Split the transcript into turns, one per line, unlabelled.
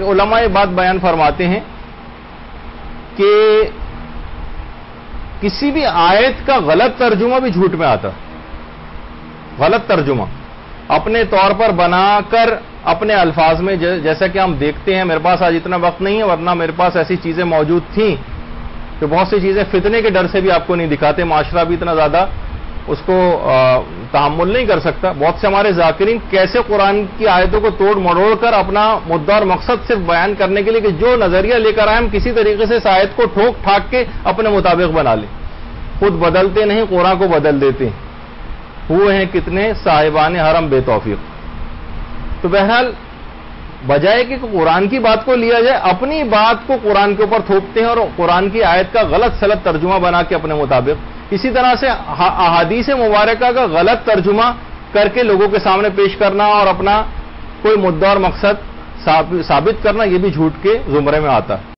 علماء یہ بات بیان فرماتے ہیں کہ کسی بھی آیت کا غلط ترجمہ بھی جھوٹ میں آتا. غلط ترجمہ اپنے طور پر بنا کر اپنے الفاظ میں، جیسا کہ ہم دیکھتے ہیں، میرے پاس آج اتنا وقت نہیں ہے ورنہ میرے پاس ایسی چیزیں موجود تھیں کہ بہت سی چیزیں فتنے کے ڈر سے بھی آپ کو نہیں دکھاتے. معاشرہ بھی اتنا زیادہ اس کو تحمل نہیں کر سکتا. بہت سے ہمارے ذاکرین کیسے قرآن کی آیتوں کو توڑ مڑوڑ کر اپنا مدعا اور مقصد صرف بیان کرنے کے لیے کہ جو نظریہ لے کر آئے ہم کسی طریقے سے اس آیت کو ٹھوک ٹھاک کے اپنے مطابق بنا لیں. خود بدلتے نہیں، قرآن کو بدل دیتے ہیں. ہوئے ہیں کتنے صاحبان حرم بے توفیق. تو بہرحال بجائے کہ قرآن کی بات کو لیا جائے، اپنی بات کو قرآن کے اوپر تھوپتے ہیں اور قرآن کی آیت کا غلط سلط ترجمہ بنا کے اپنے مطابق. اسی طرح سے احادیث مبارکہ کا غلط ترجمہ کر کے لوگوں کے سامنے پیش کرنا اور اپنا کوئی مدعا اور مقصد ثابت کرنا، یہ بھی جھوٹ کے زمرے میں آتا ہے.